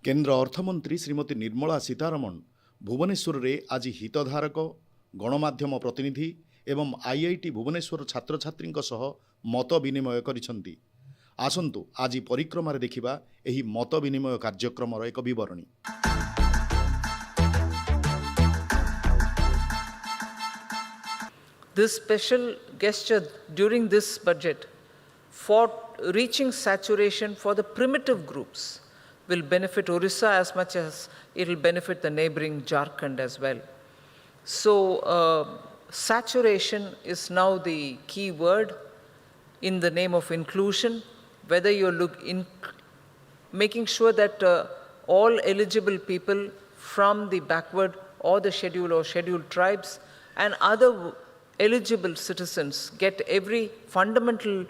केन्द्र अर्थमंत्री श्रीमती निर्मला सीतारमण भुवनेश्वर रे आज हितधारक गणमाध्यम प्रतिनिधि एवं आईआईटी भुवनेश्वर छात्र छात्री मत विनिमय करिसेंती। आसंतु आज परिक्रमा रे देखिबा एही मत विनिमय कार्यक्रम एक विवरणी। This special gesture during this budget for reaching saturation for the primitive groups will benefit Odisha as much as it will benefit the neighboring Jharkhand as well. So saturation is now the key word in the name of inclusion, whether you're making sure that all eligible people from the backward or the scheduled tribes and other eligible citizens get every fundamental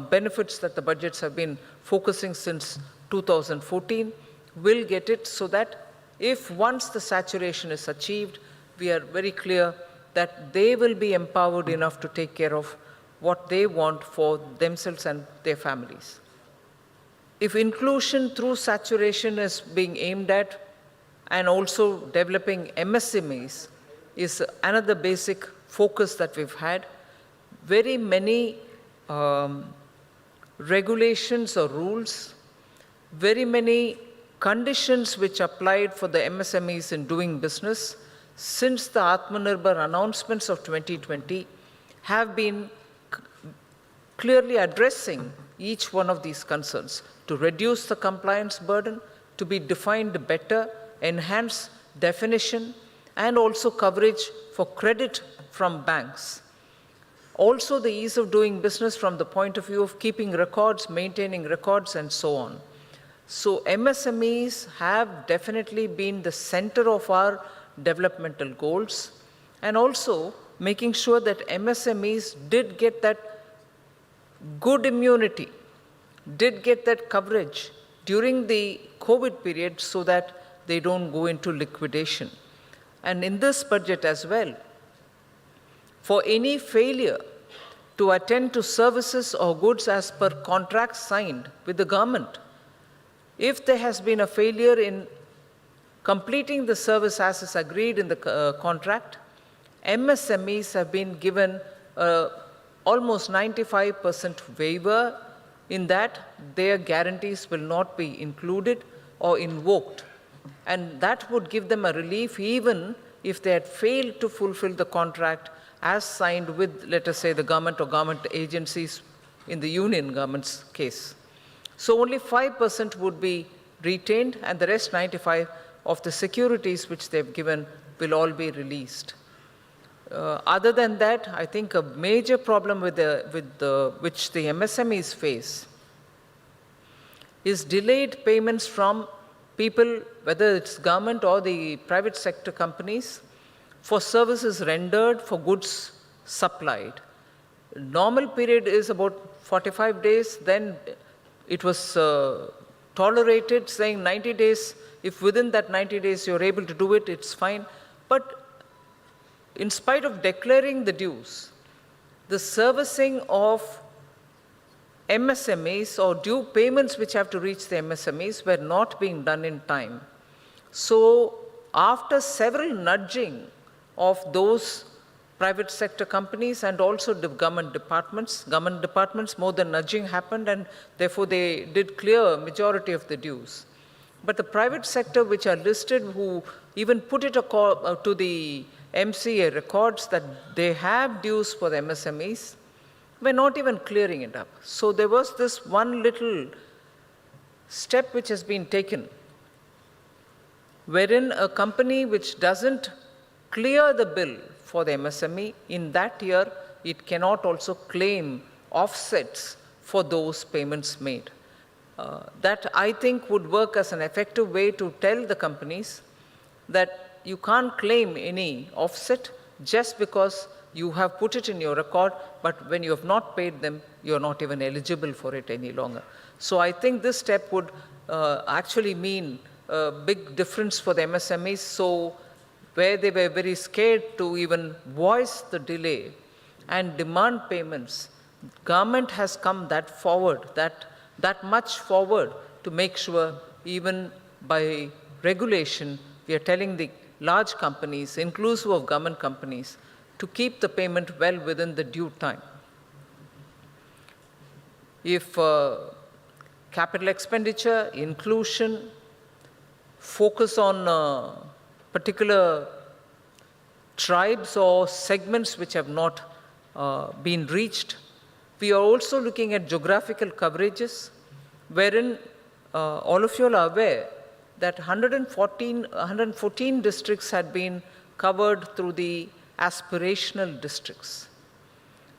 benefits that the budgets have been focusing since 2014 will get it, so that if once the saturation is achieved, we are very clear that they will be empowered enough to take care of what they want for themselves and their families. If inclusion through saturation is being aimed at, and also developing MSMEs is another basic focus that we've had, very many regulations or rules, very many conditions which applied for the MSMEs in doing business since the Atmanirbhar announcements of 2020 have been clearly addressing each one of these concerns to reduce the compliance burden, to be defined better, enhance definition, and also coverage for credit from banks. Also the ease of doing business from the point of view of keeping records, maintaining records, and so on. So MSMEs have definitely been the center of our developmental goals, and also making sure that MSMEs did get that good immunity, did get that coverage during the COVID period so that they don't go into liquidation. And in this budget as well, for any failure to attend to services or goods as per contracts signed with the government, if there has been a failure in completing the service as is agreed in the contract, MSMEs have been given almost 95% waiver in that their guarantees will not be included or invoked. And that would give them a relief even if they had failed to fulfill the contract as signed with, let us say, the government or government agencies in the union government's case. So only 5% would be retained, and the rest 95% of the securities which they've given will all be released. Other than that, I think a major problem which the MSMEs face is delayed payments from people, whether it's government or the private sector companies, for services rendered, for goods supplied. Normal period is about 45 days, then it was tolerated, saying 90 days, if within that 90 days you're able to do it, it's fine. But in spite of declaring the dues, the servicing of MSMEs or due payments which have to reach the MSMEs were not being done in time. So after several nudging of those private sector companies and also the government departments, more than nudging happened, and therefore they did clear majority of the dues. But the private sector which are listed, who even put it to the MCA records that they have dues for the MSMEs, were not even clearing it up. So there was this one little step which has been taken, wherein a company which doesn't clear the bill for the MSME, in that year, it cannot also claim offsets for those payments made. That I think would work as an effective way to tell the companies that you can't claim any offset just because you have put it in your record, but when you have not paid them, you're not even eligible for it any longer. So I think this step would actually mean a big difference for the MSMEs. So where they were very scared to even voice the delay and demand payments, government has come that much forward to make sure even by regulation, we are telling the large companies, inclusive of government companies, to keep the payment well within the due time. If capital expenditure, inclusion, focus on particular tribes or segments which have not been reached. We are also looking at geographical coverages, wherein all of you are aware that 114 districts had been covered through the aspirational districts.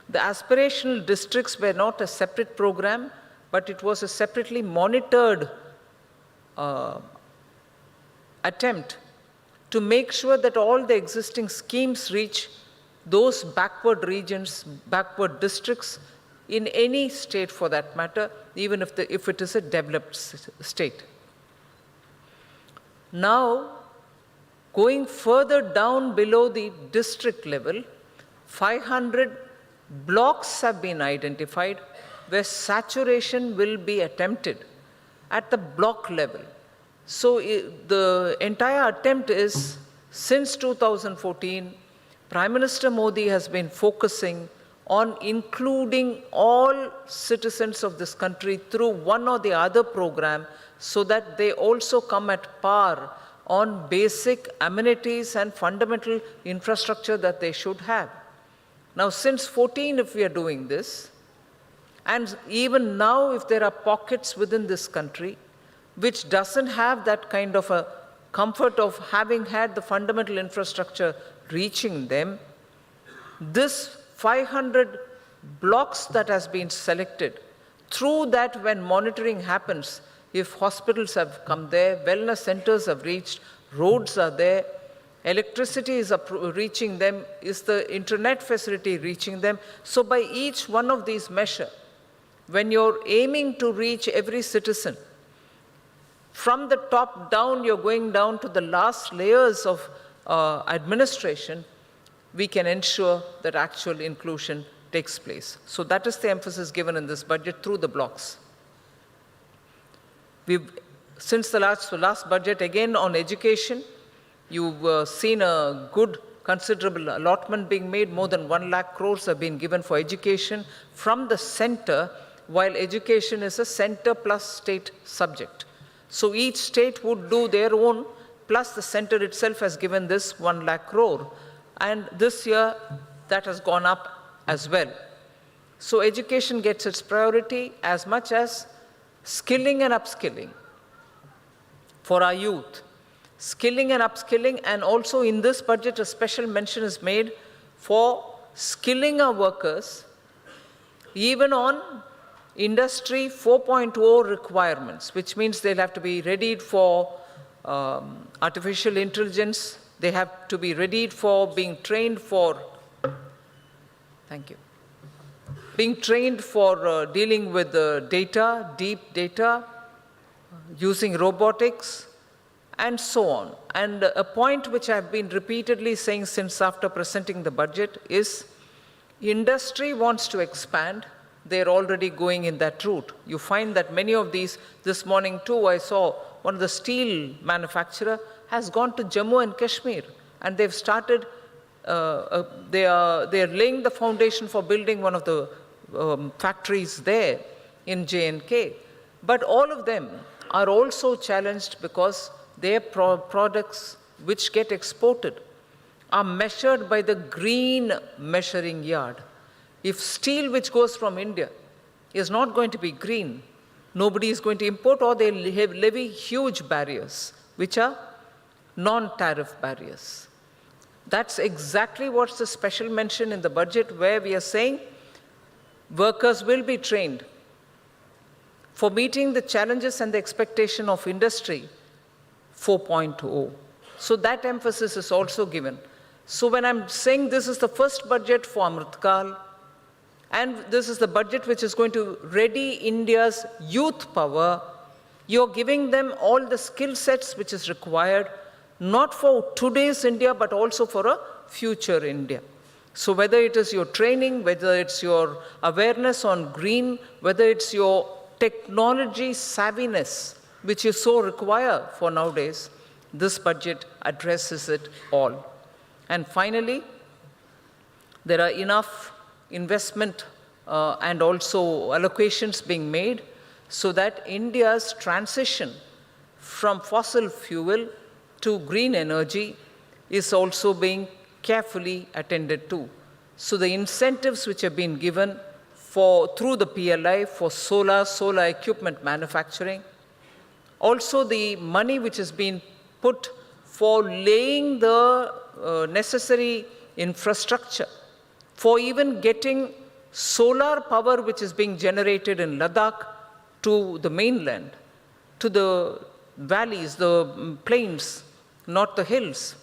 The aspirational districts were not a separate program, but it was a separately monitored attempt to make sure that all the existing schemes reach those backward regions, backward districts in any state for that matter, even if it is a developed state. Now, going further down below the district level, 500 blocks have been identified where saturation will be attempted at the block level. So the entire attempt is, since 2014, Prime Minister Modi has been focusing on including all citizens of this country through one or the other program so that they also come at par on basic amenities and fundamental infrastructure that they should have. Now, since 14, if we are doing this, and even now if there are pockets within this country which doesn't have that kind of a comfort of having had the fundamental infrastructure reaching them, this 500 blocks that has been selected, through that when monitoring happens, if hospitals have come there, wellness centers have reached, roads are there, electricity is reaching them, is the internet facility reaching them. So by each one of these measures, when you're aiming to reach every citizen, from the top down, you're going down to the last layers of administration, we can ensure that actual inclusion takes place. So that is the emphasis given in this budget through the blocks. Since the last budget, again on education, you've seen a good considerable allotment being made. More than 1 lakh crores have been given for education from the center, while education is a center plus state subject. So each state would do their own, plus the center itself has given this 1 lakh crore. And this year, that has gone up as well. So education gets its priority as much as skilling and upskilling for our youth. Skilling and upskilling, and also in this budget, a special mention is made for skilling our workers, even on Industry 4.0 requirements, which means they'll have to be readied for artificial intelligence, they have to be readied for being trained for, being trained for dealing with data, deep data, using robotics, and so on. And a point which I've been repeatedly saying since after presenting the budget is, industry wants to expand. They're already going in that route. You find that many of these, this morning too, I saw one of the steel manufacturer has gone to Jammu and Kashmir, and they've started, they're laying the foundation for building one of the factories there in J&K. But all of them are also challenged because their products which get exported are measured by the green measuring yard. If steel which goes from India is not going to be green, nobody is going to import, or they'll levy huge barriers, which are non-tariff barriers. That's exactly what's the special mention in the budget, where we are saying workers will be trained for meeting the challenges and the expectation of Industry 4.0. So that emphasis is also given. So when I'm saying this is the first budget for Amritkal, and this is the budget which is going to ready India's youth power, you're giving them all the skill sets which is required, not for today's India, but also for a future India. So whether it is your training, whether it's your awareness on green, whether it's your technology savviness, which you so require for nowadays, this budget addresses it all. And finally, there are enough investment and also allocations being made so that India's transition from fossil fuel to green energy is also being carefully attended to. So the incentives which have been given through the PLI for solar equipment manufacturing, also the money which has been put for laying the necessary infrastructure, for even getting solar power which is being generated in Ladakh to the mainland, to the valleys, the plains, not the hills.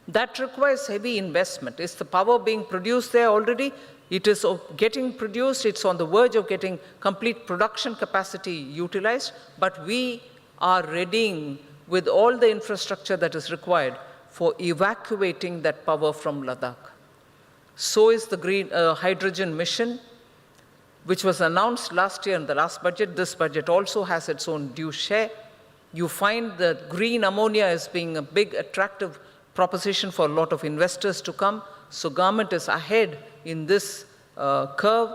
That requires heavy investment. Is the power being produced there already? It is getting produced, it's on the verge of getting complete production capacity utilized, but we are readying with all the infrastructure that is required for evacuating that power from Ladakh. So is the green hydrogen mission, which was announced last year in the last budget. This budget also has its own due share. You find that green ammonia as being a big attractive proposition for a lot of investors to come. So government is ahead in this curve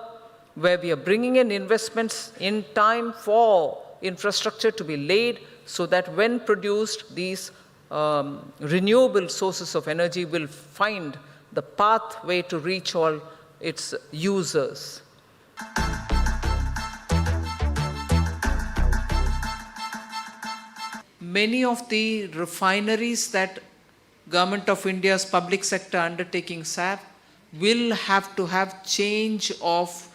where we are bringing in investments in time for infrastructure to be laid so that when produced, these renewable sources of energy will find the pathway to reach all its users. Many of the refineries that Government of India's public sector undertakings have will have to have change of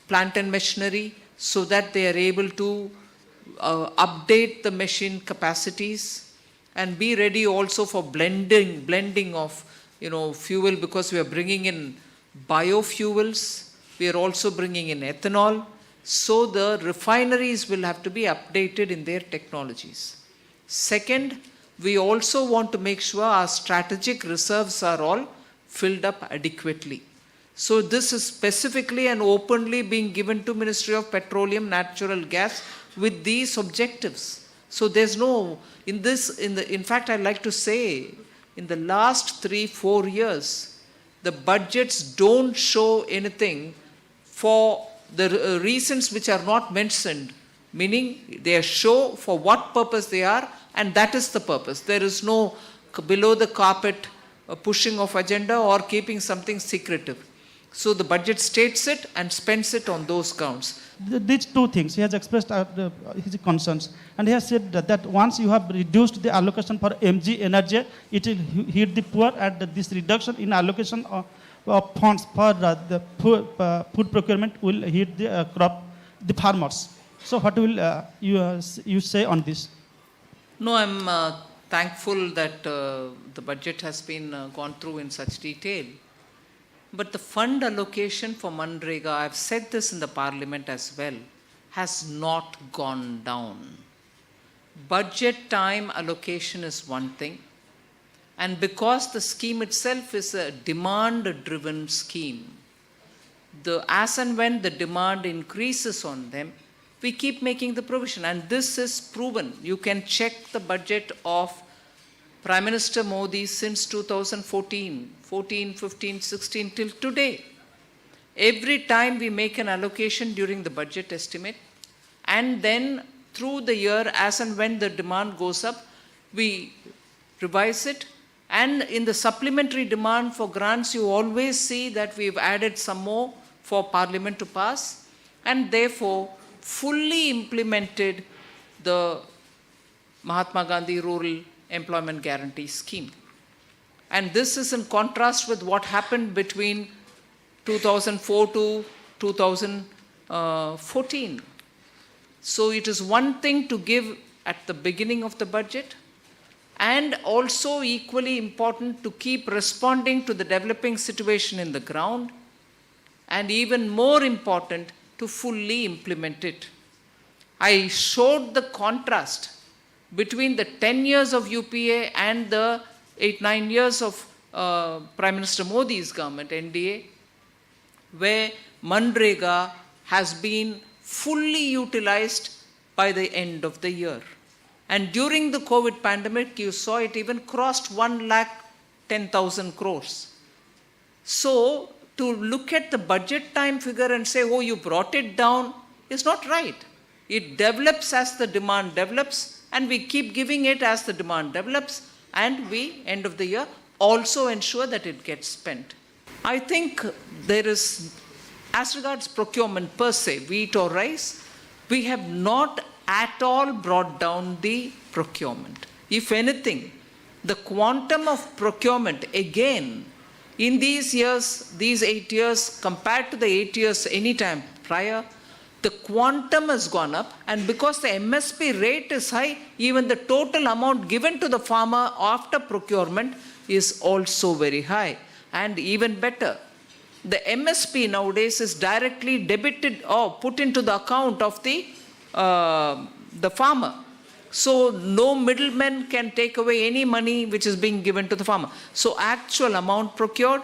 plant and machinery so that they are able to update the machine capacities and be ready also for blending of fuel, because we are bringing in biofuels, we are also bringing in ethanol. So the refineries will have to be updated in their technologies. Second, we also want to make sure our strategic reserves are all filled up adequately. So this is specifically and openly being given to Ministry of Petroleum, Natural Gas with these objectives. So there's no, in fact, I'd like to say, in the last 3-4 years, the budgets don't show anything for the reasons which are not mentioned, meaning they show for what purpose they are, and that is the purpose. There is no below the carpet pushing of agenda or keeping something secretive. So the budget states it and spends it on those counts. These two things, he has expressed his concerns, and he has said that once you have reduced the allocation for MG energy, it will hit the poor, and this reduction in allocation of funds for the food procurement will hit the farmers. So what will you say on this? No, I'm thankful that the budget has been gone through in such detail. But the fund allocation for Manrega, I've said this in the parliament as well, has not gone down. Budget time allocation is one thing. And because the scheme itself is a demand-driven scheme, as and when the demand increases on them, we keep making the provision. And this is proven. You can check the budget of Prime Minister Modi since 2014, 15, 16 till today. Every time we make an allocation during the budget estimate, and then through the year, as and when the demand goes up, we revise it. And in the supplementary demand for grants, you always see that we've added some more for Parliament to pass, and therefore fully implemented the Mahatma Gandhi Rural Employment Guarantee Scheme. And this is in contrast with what happened between 2004 to 2014. So it is one thing to give at the beginning of the budget, and also equally important to keep responding to the developing situation in the ground, and even more important, to fully implement it. I showed the contrast between the 10 years of UPA and the 8-9 years of Prime Minister Modi's government, NDA, where Manrega has been fully utilized by the end of the year. And during the COVID pandemic, you saw it even crossed 1,10,000 crores. So to look at the budget time figure and say, oh, you brought it down, is not right. It develops as the demand develops, and we keep giving it as the demand develops, and we, end of the year, also ensure that it gets spent. I think there is, as regards procurement per se, wheat or rice, we have not at all brought down the procurement. If anything, the quantum of procurement, again, in these years, these 8 years, compared to the 8 years any time prior, the quantum has gone up, and because the MSP rate is high, even the total amount given to the farmer after procurement is also very high. And even better, the MSP nowadays is directly debited or put into the account of the farmer. So no middleman can take away any money which is being given to the farmer. So actual amount procured,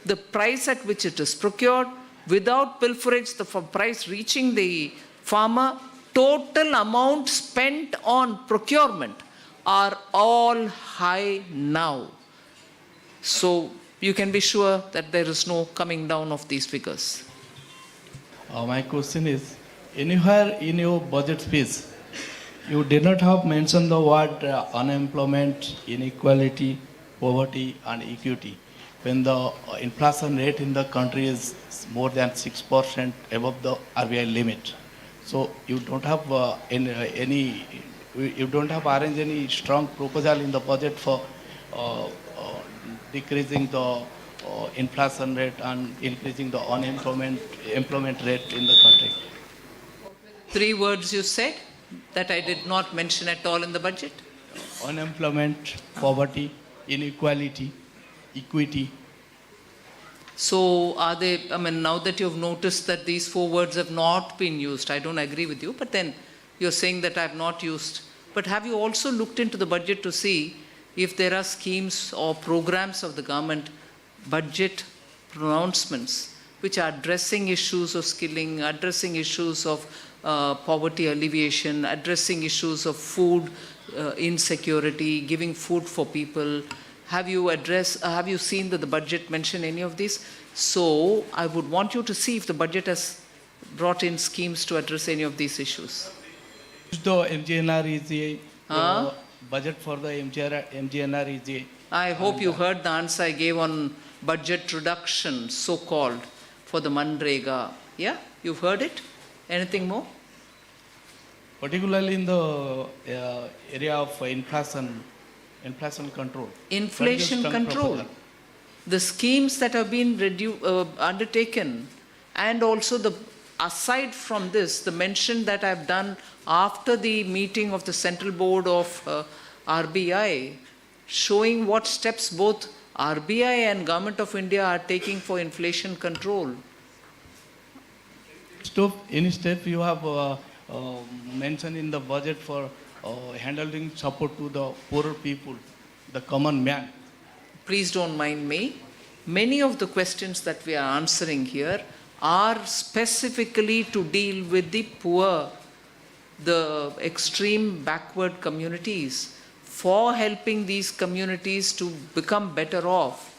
the price at which it is procured, without pilferage, the price reaching the farmer, total amount spent on procurement are all high now. So you can be sure that there is no coming down of these figures. My question is, anywhere in your budget speech, you did not have mentioned the word unemployment, inequality, poverty and equity. When the inflation rate in the country is more than 6% above the RBI limit. So you don't have you don't have arranged any strong proposal in the budget for decreasing the inflation rate and increasing the employment rate in the country. 3 words you said that I did not mention at all in the budget. Unemployment, poverty, inequality, equity. So are they, now that you've noticed that these 4 words have not been used, I don't agree with you, but then you're saying that I have not used. But have you also looked into the budget to see if there are schemes or programs of the government, budget pronouncements, which are addressing issues of skilling, addressing issues of poverty alleviation, addressing issues of food insecurity, giving food for people? Have you seen that the budget mention any of these? So I would want you to see if the budget has brought in schemes to address any of these issues. The MGNREGA, budget for the MGNREGA. I hope you heard the answer I gave on budget reduction, so-called, for the Manrega. Yeah, you've heard it? Anything more? Particularly in the area of inflation control. Inflation control. Proposal. The schemes that have been undertaken, and also aside from this, the mention that I've done after the meeting of the Central Board of RBI, showing what steps both RBI and Government of India are taking for inflation control. Any step you have mentioned in the budget for handling support to the poorer people, the common man? Please don't mind me. Many of the questions that we are answering here are specifically to deal with the poor, the extreme backward communities, for helping these communities to become better off.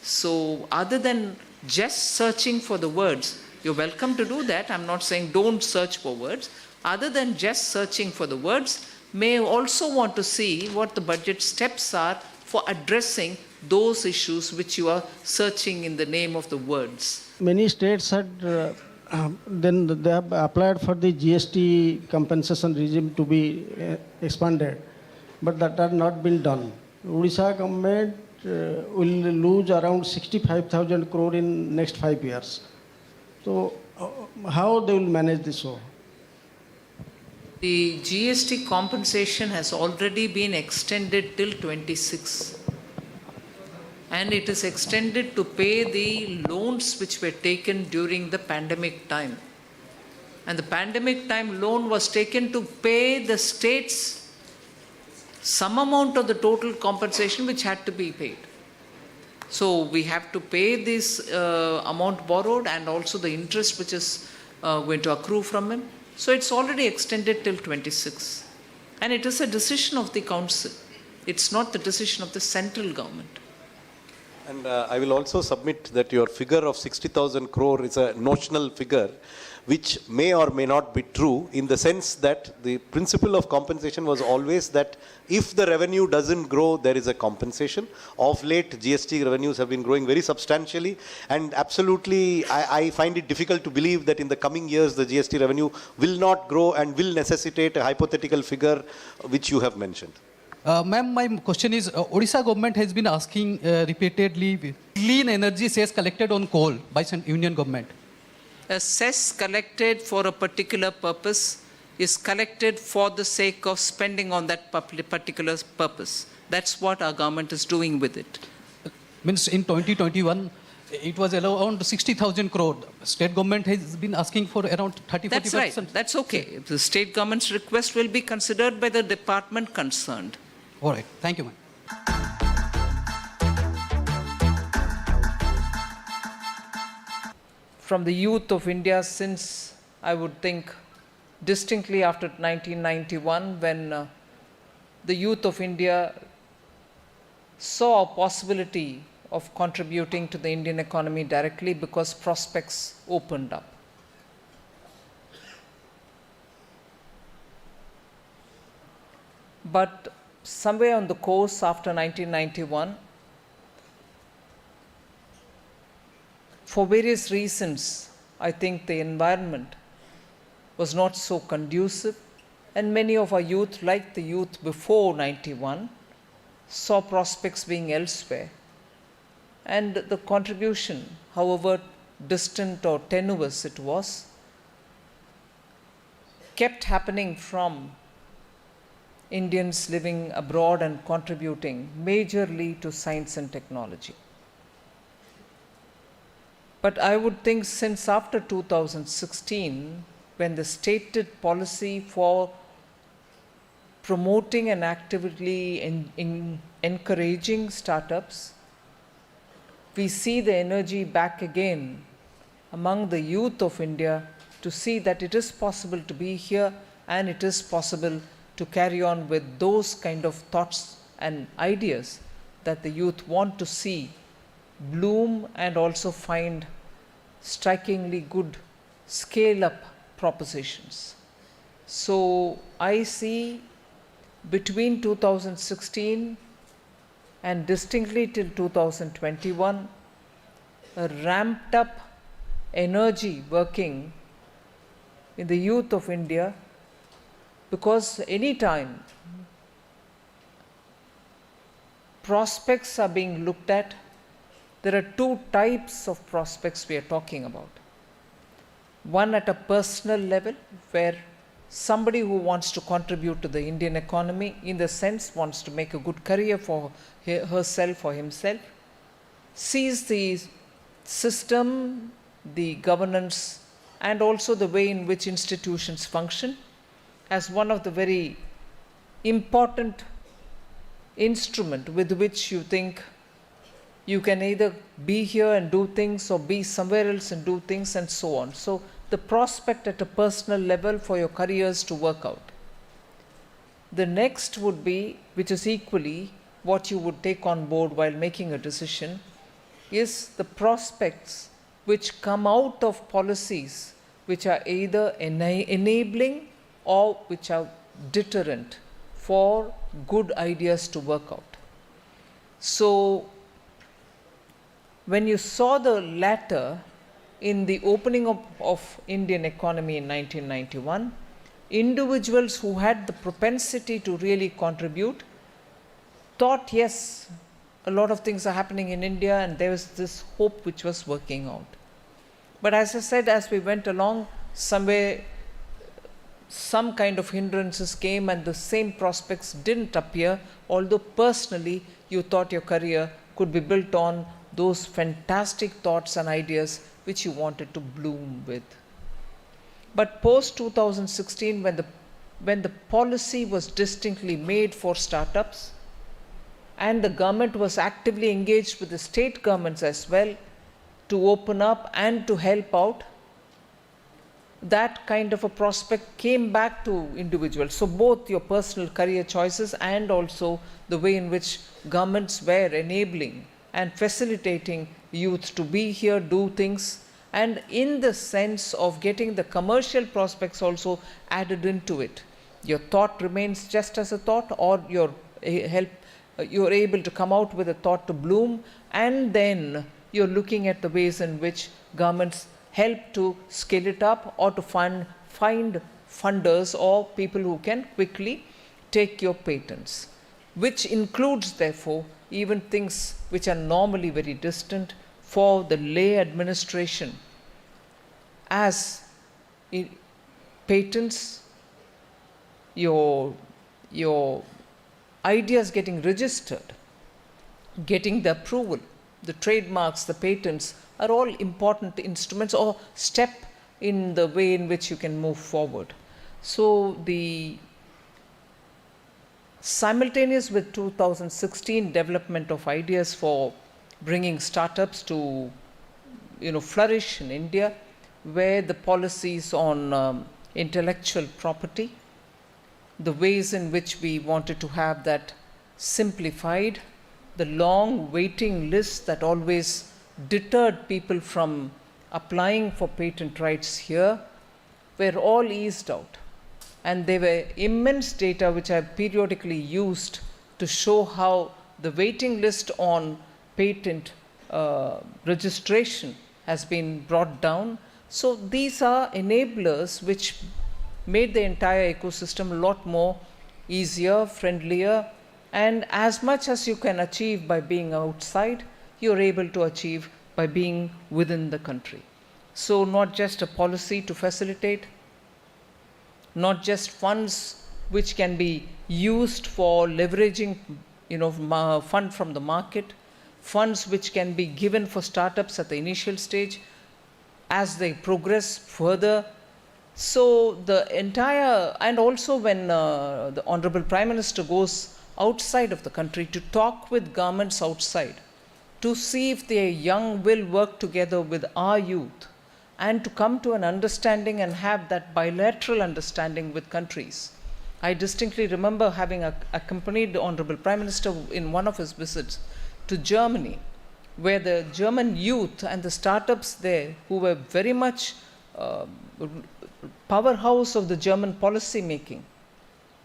So other than just searching for the words, you're welcome to do that. I'm not saying don't search for words. Other than just searching for the words, may also want to see what the budget steps are for addressing those issues which you are searching in the name of the words. Many states had then they have applied for the GST compensation regime to be expanded, but that had not been done. Odisha government will lose around 65,000 crore in next 5 years. So how they will manage this? The GST compensation has already been extended till 26. And it is extended to pay the loans which were taken during the pandemic time. And the pandemic time loan was taken to pay the states some amount of the total compensation which had to be paid. So we have to pay this amount borrowed and also the interest which is going to accrue from him. So it's already extended till 26. And it is a decision of the council. It's not the decision of the central government. And I will also submit that your figure of 60,000 crore is a notional figure, which may or may not be true, in the sense that the principle of compensation was always that if the revenue doesn't grow, there is a compensation. Of late, GST revenues have been growing very substantially, and absolutely, I find it difficult to believe that in the coming years, the GST revenue will not grow and will necessitate a hypothetical figure which you have mentioned. Ma'am, my question is, Odisha government has been asking repeatedly clean energy cess collected on coal by some union government. A cess collected for a particular purpose is collected for the sake of spending on that particular purpose. That's what our government is doing with it. Means in 2021, it was around 60,000 crore. State government has been asking for around 30-40%. That's right. That's okay. The state government's request will be considered by the department concerned. All right. Thank you, ma'am. From the youth of India, since I would think distinctly after 1991, when the youth of India saw a possibility of contributing to the Indian economy directly because prospects opened up. But somewhere on the course after 1991, for various reasons, I think the environment was not so conducive, and many of our youth, like the youth before 91, saw prospects being elsewhere. And the contribution, however distant or tenuous it was, kept happening from Indians living abroad and contributing majorly to science and technology. But I would think since after 2016, when the stated policy for promoting and actively encouraging startups, we see the energy back again among the youth of India to see that it is possible to be here and it is possible to carry on with those kind of thoughts and ideas that the youth want to see bloom and also find strikingly good scale-up propositions. So I see between 2016 and distinctly till 2021 a ramped up energy working in the youth of India, because any time prospects are being looked at, there are two types of prospects we are talking about. One at a personal level, where somebody who wants to contribute to the Indian economy, in the sense wants to make a good career for herself or himself, sees the system, the governance, and also the way in which institutions function as one of the very important instrument with which you think you can either be here and do things or be somewhere else and do things, and so on. So the prospect at a personal level for your careers to work out. The next would be, which is equally what you would take on board while making a decision, is the prospects which come out of policies which are either enabling or which are deterrent for good ideas to work out. So when you saw the latter in the opening of Indian economy in 1991, individuals who had the propensity to really contribute thought, yes, a lot of things are happening in India, and there was this hope which was working out. But as I said, as we went along, somewhere some kind of hindrances came and the same prospects didn't appear, although personally you thought your career could be built on those fantastic thoughts and ideas which you wanted to bloom with. But post 2016, when the policy was distinctly made for startups, and the government was actively engaged with the state governments as well to open up and to help out, that kind of a prospect came back to individuals. So both your personal career choices and also the way in which governments were enabling and facilitating youth to be here, do things, and in the sense of getting the commercial prospects also added into it. Your thought remains just as a thought, or you're able to come out with a thought to bloom, and then you're looking at the ways in which governments help to scale it up or to find funders or people who can quickly take your patents, which includes, therefore, even things which are normally very distant for the lay administration, as patents, your ideas getting registered, getting the approval, the trademarks, the patents are all important instruments or step in the way in which you can move forward. So the simultaneous with 2016 development of ideas for bringing startups to flourish in India, where the policies on intellectual property, the ways in which we wanted to have that simplified, the long waiting lists that always deterred people from applying for patent rights here were all eased out. And there were immense data which I periodically used to show how the waiting list on patent registration has been brought down. So these are enablers which made the entire ecosystem a lot more easier, friendlier, and as much as you can achieve by being outside, you're able to achieve by being within the country. So not just a policy to facilitate, not just funds which can be used for leveraging, fund from the market, funds which can be given for startups at the initial stage as they progress further. So the entire, and also when the Honorable Prime Minister goes outside of the country to talk with governments outside, to see if their young will work together with our youth, and to come to an understanding and have that bilateral understanding with countries. I distinctly remember having accompanied the Honorable Prime Minister in one of his visits to Germany, where the German youth and the startups there, who were very much powerhouse of the German policy making,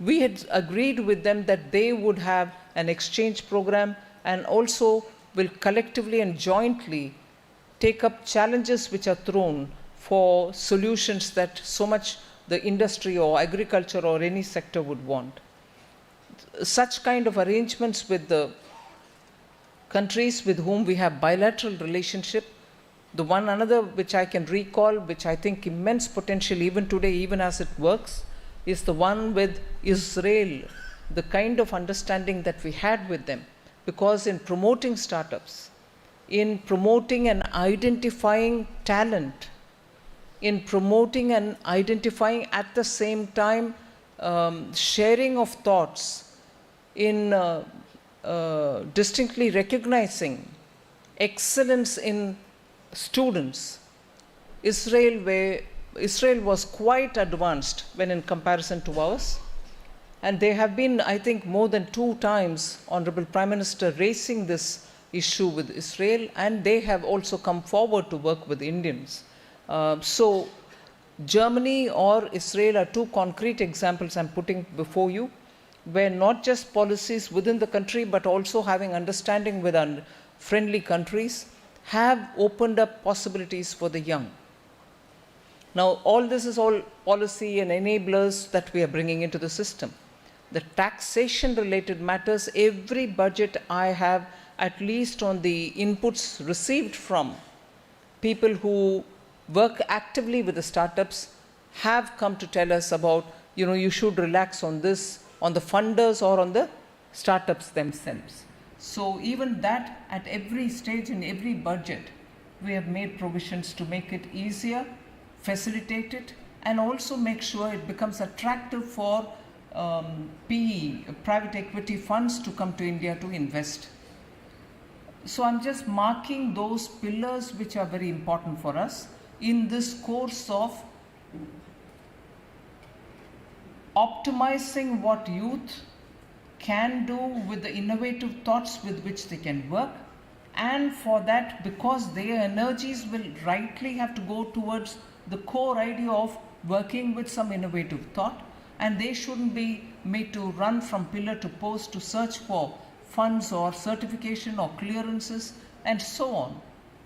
we had agreed with them that they would have an exchange program and also will collectively and jointly take up challenges which are thrown for solutions that so much the industry or agriculture or any sector would want. Such kind of arrangements with the countries with whom we have bilateral relationship, the one another which I can recall, which I think immense potential even today, even as it works, is the one with Israel, the kind of understanding that we had with them. Because in promoting startups, in promoting and identifying talent, in promoting and identifying at the same time sharing of thoughts, in distinctly recognizing excellence in students, Israel was quite advanced when in comparison to ours. And they have been, I think, more than 2 times, Honorable Prime Minister, raising this issue with Israel, and they have also come forward to work with Indians. So Germany or Israel are 2 concrete examples I'm putting before you, where not just policies within the country, but also having understanding with friendly countries have opened up possibilities for the young. Now, all this is all policy and enablers that we are bringing into the system. The taxation related matters, every budget I have, at least on the inputs received from people who work actively with the startups, have come to tell us about, you should relax on this, on the funders or on the startups themselves. So even that, at every stage in every budget, we have made provisions to make it easier, facilitate it, and also make sure it becomes attractive for PE, private equity funds, to come to India to invest. So I'm just marking those pillars which are very important for us in this course of optimizing what youth can do with the innovative thoughts with which they can work, and for that, because their energies will rightly have to go towards the core idea of working with some innovative thought, and they shouldn't be made to run from pillar to post to search for funds or certification or clearances and so on.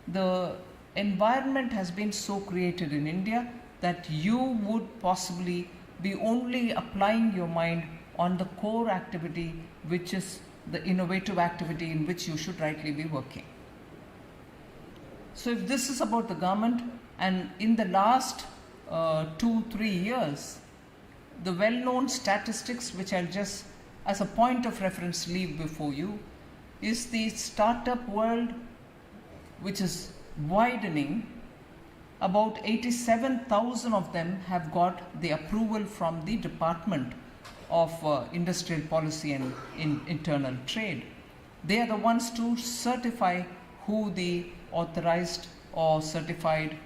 The environment has been so created in India that you would possibly be only applying your mind on the core activity, which is the innovative activity in which you should rightly be working. So if this is about the government, and in the last 2-3 years, the well-known statistics which I'll just as a point of reference leave before you is the startup world, which is widening. About 87,000 of them have got the approval from the Department of Industrial Policy and Internal Trade. They are the ones to certify who the authorized or certified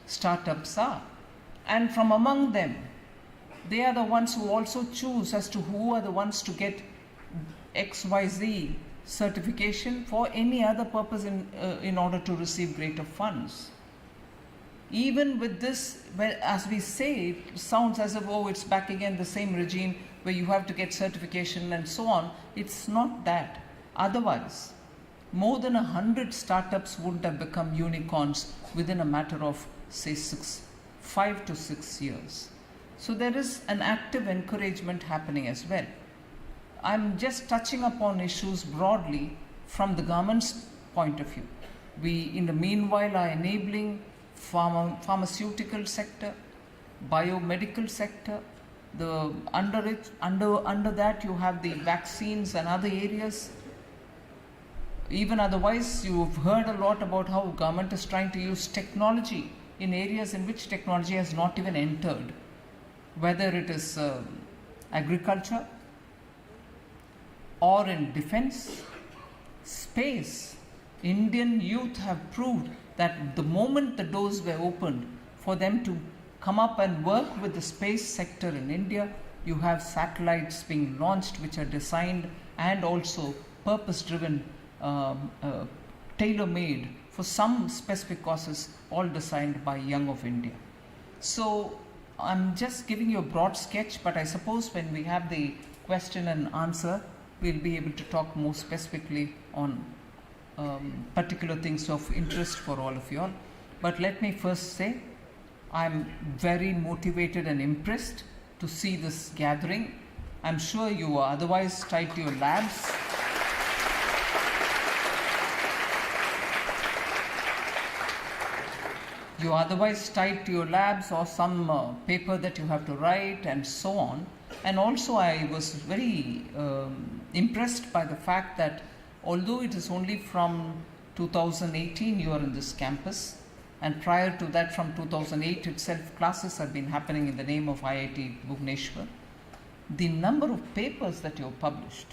startups are. And from among them, they are the ones who also choose as to who are the ones to get XYZ certification for any other purpose in order to receive greater funds. Even with this, as we say, it sounds as if, oh, it's back again the same regime where you have to get certification and so on. It's not that. Otherwise, more than 100 startups wouldn't have become unicorns within a matter of, say, 5 to 6 years. So there is an active encouragement happening as well. I'm just touching upon issues broadly from the government's point of view. We, in the meanwhile, are enabling pharmaceutical sector, biomedical sector. Under that you have the vaccines and other areas. Even otherwise, you've heard a lot about how government is trying to use technology in areas in which technology has not even entered, whether it is agriculture or in defense, space. Indian youth have proved that the moment the doors were opened for them to come up and work with the space sector in India, you have satellites being launched which are designed and also purpose-driven, tailor-made for some specific causes, all designed by Young of India. So I'm just giving you a broad sketch, but I suppose when we have the question and answer, we'll be able to talk more specifically on particular things of interest for all of you all. But let me first say, I'm very motivated and impressed to see this gathering. I'm sure you are otherwise tied to your labs. You are otherwise tied to your labs or some paper that you have to write and so on. And also I was very impressed by the fact that although it is only from 2018 you are in this campus, and prior to that from 2008 itself classes have been happening in the name of IIT Bhubaneswar, the number of papers that you have published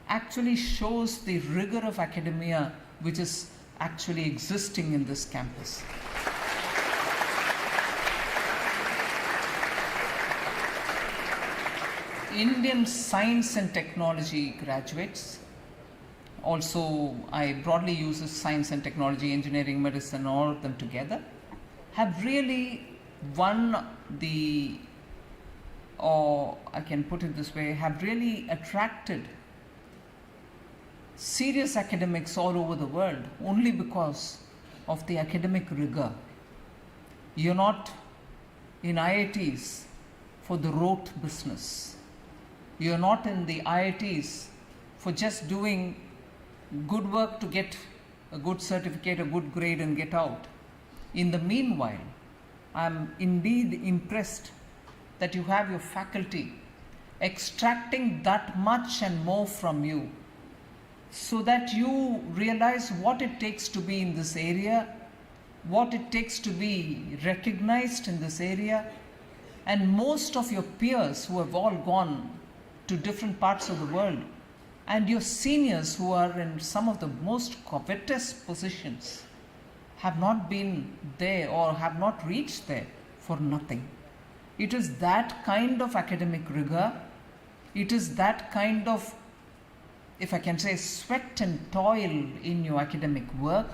actually shows the rigor of academia which is actually existing in this campus. Indian science and technology graduates, also I broadly use science and technology, engineering, medicine, all of them together, have really won the, or I can put it this way, have really attracted serious academics all over the world only because of the academic rigor. You're not in IITs for the rote business. You're not in the IITs for just doing good work to get a good certificate, a good grade and get out. In the meanwhile, I'm indeed impressed that you have your faculty extracting that much and more from you so that you realize what it takes to be in this area, what it takes to be recognized in this area, and most of your peers who have all gone to different parts of the world, and your seniors who are in some of the most covetous positions have not been there or have not reached there for nothing. It is that kind of academic rigor, it is that kind of, if I can say, sweat and toil in your academic work,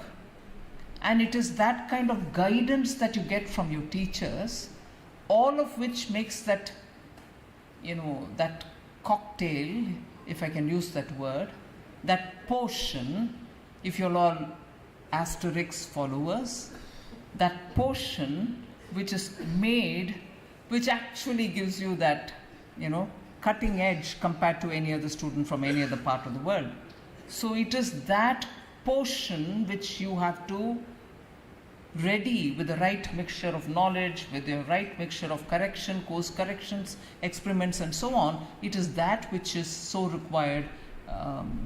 and it is that kind of guidance that you get from your teachers, all of which makes that, that cocktail, if I can use that word, that potion, if you're all Asterix followers, that potion which is made, which actually gives you that, cutting edge compared to any other student from any other part of the world. So it is that potion which you have to ready with the right mixture of knowledge, with the right mixture of correction, course corrections, experiments, and so on. It is that which is so required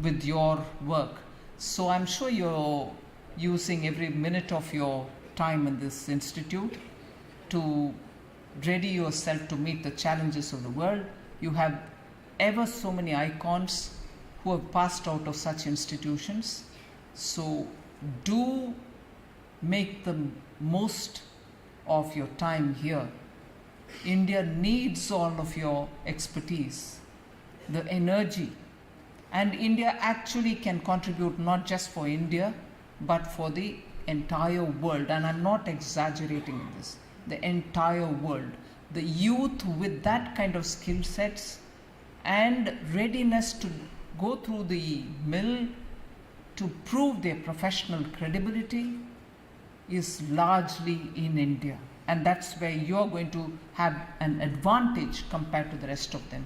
with your work. So I'm sure you're using every minute of your time in this institute to ready yourself to meet the challenges of the world. You have ever so many icons who have passed out of such institutions. So do make the most of your time here. India needs all of your expertise, the energy, and India actually can contribute not just for India, but for the entire world. And I'm not exaggerating in this, the entire world. The youth with that kind of skill sets and readiness to go through the mill to prove their professional credibility is largely in India. And that's where you're going to have an advantage compared to the rest of them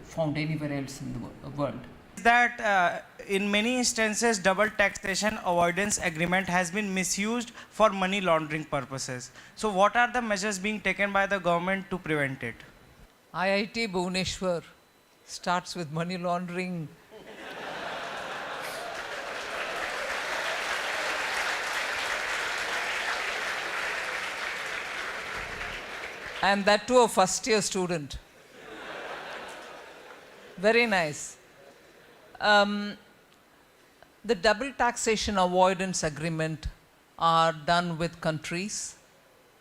found anywhere else in the world. That in many instances double taxation avoidance agreement has been misused for money laundering purposes. So what are the measures being taken by the government to prevent it? IIT Bhubaneswar starts with money laundering. And that too a first year student. Very nice. The double taxation avoidance agreement are done with countries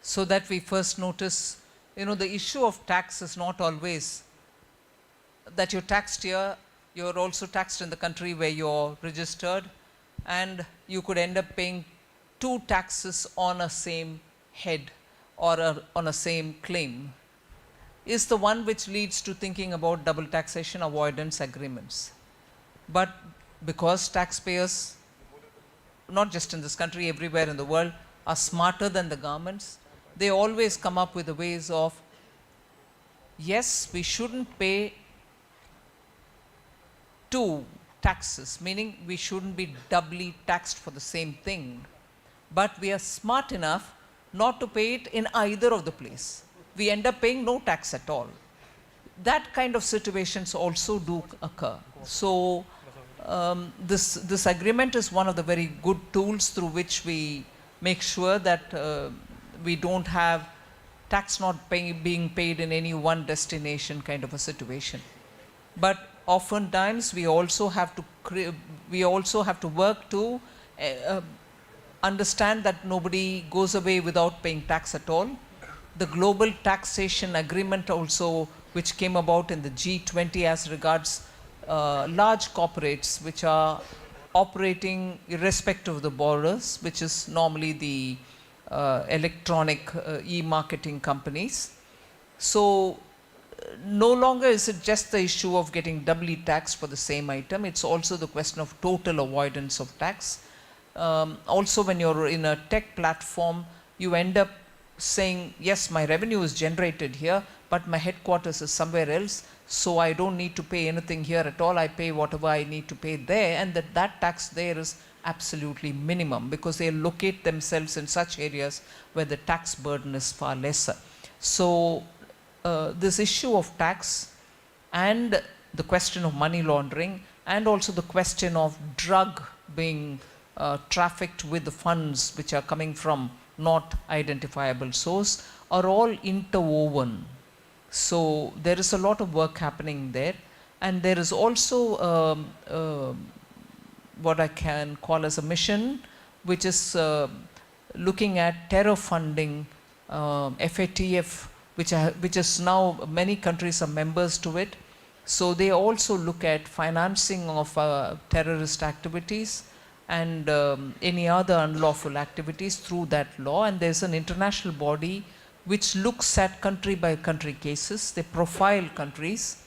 so that we first notice, the issue of tax is not always that you're taxed here, you're also taxed in the country where you're registered, and you could end up paying two taxes on a same head or on a same claim, is the one which leads to thinking about double taxation avoidance agreements. But because taxpayers, not just in this country, everywhere in the world, are smarter than the governments, they always come up with the ways of, yes, we shouldn't pay two taxes, meaning we shouldn't be doubly taxed for the same thing, but we are smart enough not to pay it in either of the place. We end up paying no tax at all. That kind of situations also do occur. So this agreement is one of the very good tools through which we make sure that we don't have tax not being paid in any one destination kind of a situation. But oftentimes we also have to work to understand that nobody goes away without paying tax at all. The global taxation agreement also, which came about in the G20 as regards large corporates which are operating irrespective of the borders, which is normally the electronic e-marketing companies. So no longer is it just the issue of getting doubly taxed for the same item, it's also the question of total avoidance of tax. Also, when you're in a tech platform, you end up saying, yes, my revenue is generated here, but my headquarters is somewhere else, so I don't need to pay anything here at all. I pay whatever I need to pay there, and that tax there is absolutely minimum because they locate themselves in such areas where the tax burden is far lesser. So this issue of tax and the question of money laundering and also the question of drug being trafficked with the funds which are coming from not identifiable source are all interwoven. So there is a lot of work happening there, and there is also what I can call as a mission which is looking at terror funding, FATF which is now many countries are members to it. So they also look at financing of terrorist activities and any other unlawful activities through that law. And there's an international body which looks at country by country cases. They profile countries,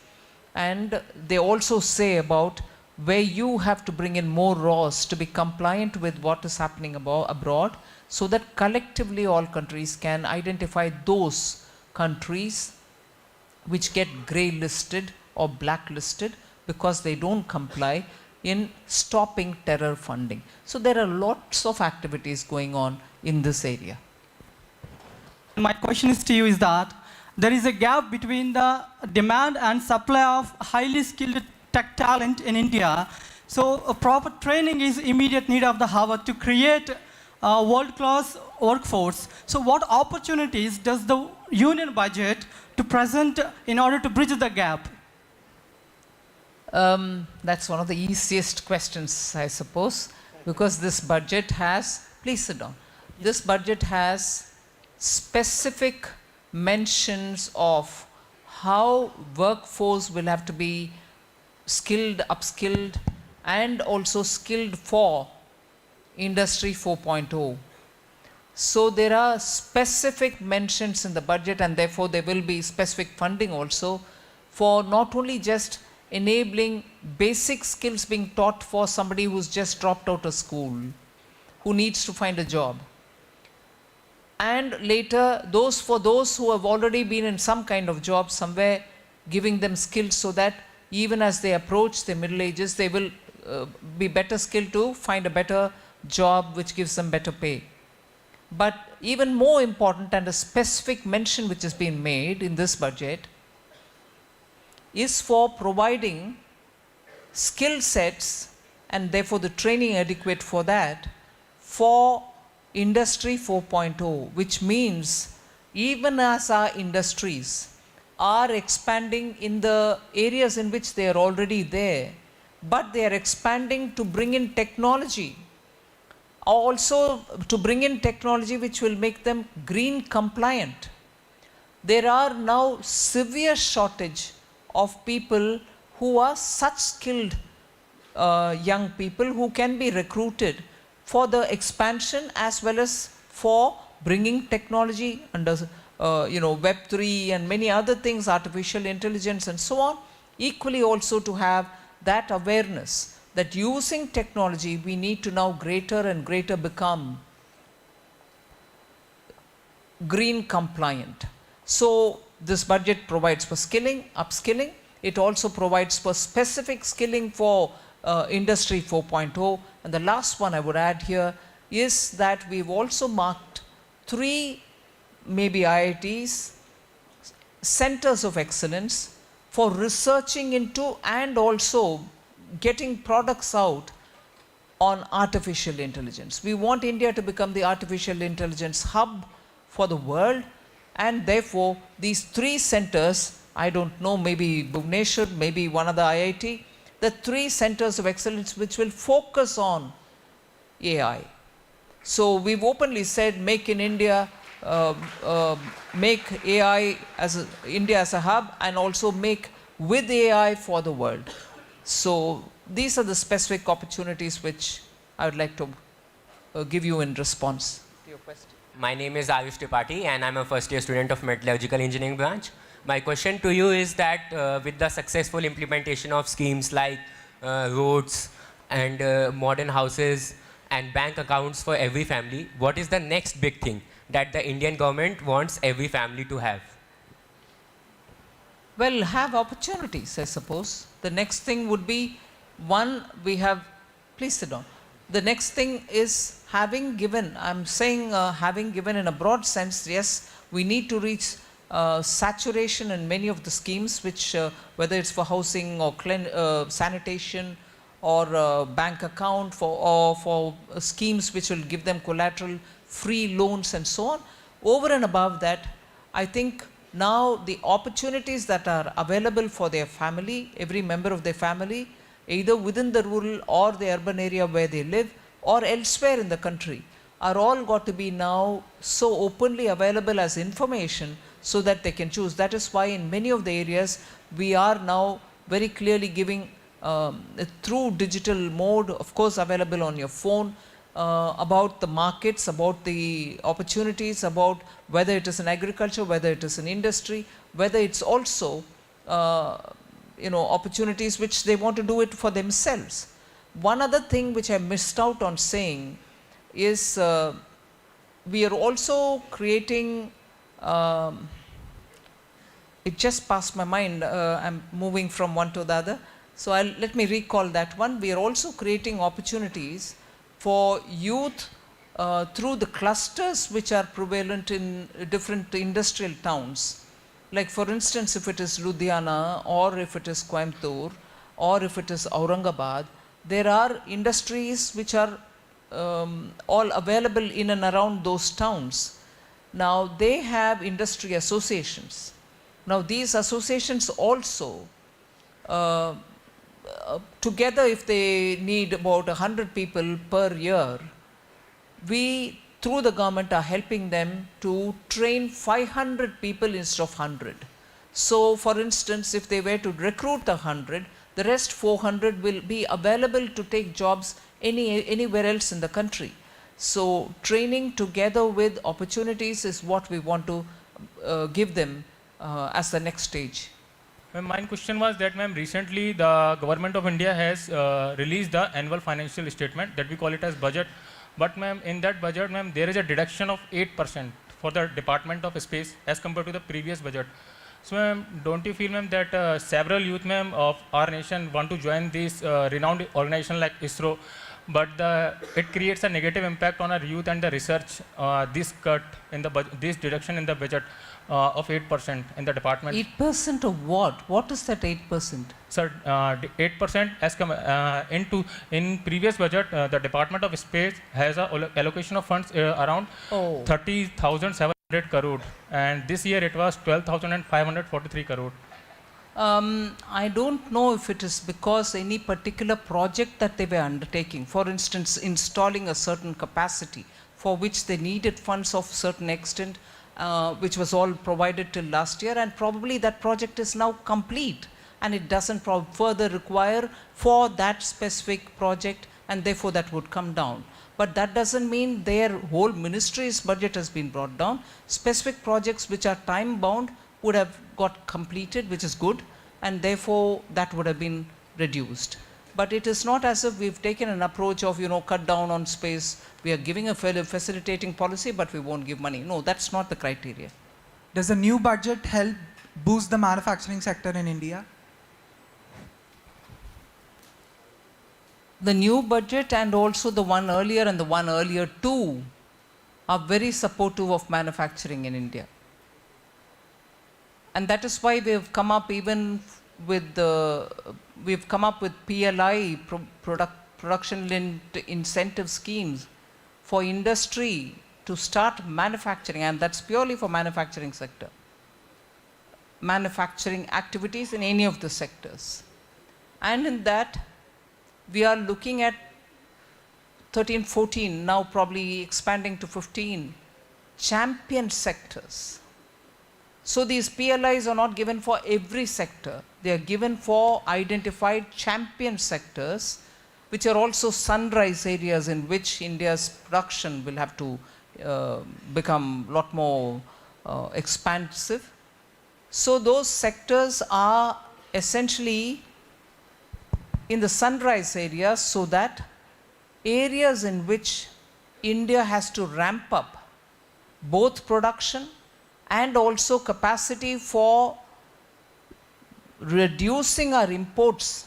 and they also say about where you have to bring in more laws to be compliant with what is happening abroad, so that collectively all countries can identify those countries which get grey listed or blacklisted because they don't comply in stopping terror funding. So there are lots of activities going on in this area. My question is to you is that there is a gap between the demand and supply of highly skilled tech talent in India. So a proper training is immediate need of the hour to create a world-class workforce. So what opportunities does the union budget to present in order to bridge the gap? That's one of the easiest questions, I suppose, because this budget has, please sit down, this budget has specific mentions of how workforce will have to be skilled, upskilled, and also skilled for Industry 4.0. So there are specific mentions in the budget, and therefore there will be specific funding also for not only just enabling basic skills being taught for somebody who's just dropped out of school, who needs to find a job, and later those who have already been in some kind of job somewhere, giving them skills so that even as they approach their middle ages, they will be better skilled to find a better job which gives them better pay. But even more important, and a specific mention which has been made in this budget, is for providing skill sets and therefore the training adequate for that for Industry 4.0, which means even as our industries are expanding in the areas in which they are already there, but they are expanding to bring in technology, also to bring in technology which will make them green compliant. There are now severe shortage of people who are such skilled young people who can be recruited for the expansion as well as for bringing technology under Web3 and many other things, artificial intelligence and so on, equally also to have that awareness that using technology we need to now greater and greater become green compliant. So this budget provides for skilling, upskilling. It also provides for specific skilling for Industry 4.0. And the last one I would add here is that we've also marked 3 maybe IITs, centers of excellence for researching into and also getting products out on artificial intelligence. We want India to become the artificial intelligence hub for the world, and therefore these 3 centers, I don't know, maybe Bhubaneswar, maybe one other IIT, the 3 centers of excellence which will focus on AI. So we've openly said make in India, make AI as India as a hub, and also make with AI for the world. So these are the specific opportunities which I would like to give you in response to your question. My name is Ayush Tripathi and I'm a first year student of Metallurgical Engineering branch. My question to you is that with the successful implementation of schemes like roads and modern houses and bank accounts for every family, what is the next big thing that the Indian government wants every family to have? Well, have opportunities, I suppose. The next thing would be, one, we have, please sit down. The next thing is having given, I'm saying having given in a broad sense, yes, we need to reach saturation in many of the schemes, which whether it's for housing or sanitation or bank account for schemes which will give them collateral, free loans and so on. Over and above that, I think now the opportunities that are available for their family, every member of their family, either within the rural or the urban area where they live or elsewhere in the country, are all got to be now so openly available as information so that they can choose. That is why in many of the areas we are now very clearly giving through digital mode, of course available on your phone, about the markets, about the opportunities, about whether it is in agriculture, whether it is in industry, whether it's also opportunities which they want to do it for themselves. One other thing which I missed out on saying is we are also creating, it just passed my mind, I'm moving from one to the other, so let me recall that one. We are also creating opportunities for youth through the clusters which are prevalent in different industrial towns. Like for instance, if it is Ludhiana or if it is Coimbatore or if it is Aurangabad, there are industries which are all available in and around those towns. Now they have industry associations. Now these associations also together, if they need about 100 people per year, we through the government are helping them to train 500 people instead of 100. So for instance, if they were to recruit the 100, the rest 400 will be available to take jobs anywhere else in the country. So training together with opportunities is what we want to give them as the next stage. Ma'am, my question was that, ma'am, recently the government of India has released the annual financial statement that we call it as budget. But ma'am, in that budget, ma'am, there is a deduction of 8% for the Department of Space as compared to the previous budget. So ma'am, don't you feel, ma'am, that several youth, ma'am, of our nation want to join this renowned organization like ISRO, but it creates a negative impact on our youth and the research, this cut in the budget, this deduction in the budget of 8% in the department. 8% of what? What is that 8%? Sir, 8% as in previous budget, the Department of Space has a allocation of funds around 30,700 crore, and this year it was 12,543 crore. I don't know if it is because any particular project that they were undertaking, for instance, installing a certain capacity for which they needed funds of certain extent, which was all provided till last year, and probably that project is now complete and it doesn't further require for that specific project, and therefore that would come down. But that doesn't mean their whole ministry's budget has been brought down. Specific projects which are time bound would have got completed, which is good, and therefore that would have been reduced. But it is not as if we've taken an approach of, cut down on space. We are giving a facilitating policy, but we won't give money. No, that's not the criteria. Does the new budget help boost the manufacturing sector in India? The new budget and also the one earlier and the one earlier too are very supportive of manufacturing in India. And that is why we have come up even with we've come up with PLI, production-linked incentive schemes for industry to start manufacturing, and that's purely for manufacturing sector. Manufacturing activities in any of the sectors. And in that, we are looking at 13, 14, now probably expanding to 15 champion sectors. So these PLIs are not given for every sector. They are given for identified champion sectors, which are also sunrise areas in which India's production will have to become a lot more expansive. So those sectors are essentially in the sunrise areas, so that areas in which India has to ramp up both production and also capacity for reducing our imports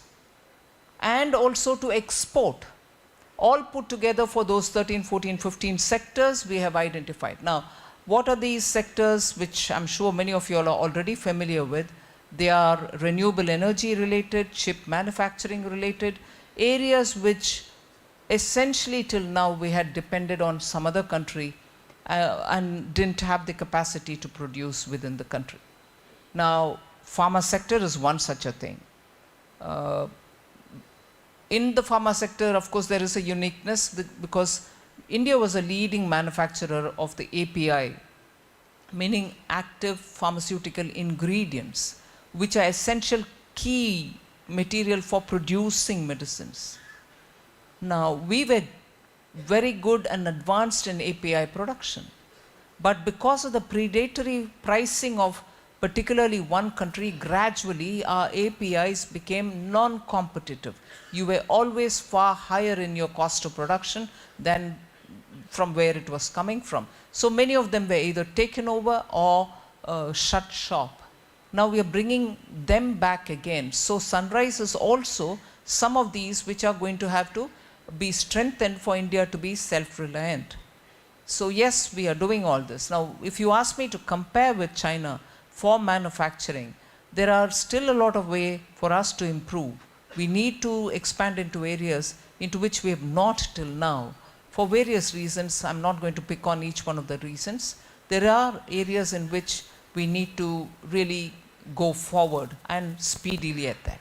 and also to export, all put together for those 13, 14, 15 sectors we have identified. Now, what are these sectors which I'm sure many of you all are already familiar with? They are renewable energy related, chip manufacturing related, areas which essentially till now we had depended on some other country and didn't have the capacity to produce within the country. Now, pharma sector is one such a thing. In the pharma sector, of course, there is a uniqueness because India was a leading manufacturer of the API meaning active pharmaceutical ingredients, which are essential key material for producing medicines. Now, we were very good and advanced in API production, but because of the predatory pricing of particularly one country, gradually our APIs became non-competitive. You were always far higher in your cost of production than from where it was coming from. So many of them were either taken over or shut shop. Now we are bringing them back again. So Sunrise is also some of these which are going to have to be strengthened for India to be self-reliant. So yes, we are doing all this. Now, if you ask me to compare with China for manufacturing, there are still a lot of way for us to improve. We need to expand into areas into which we have not till now. For various reasons, I'm not going to pick on each one of the reasons. There are areas in which we need to really go forward and speedily at that.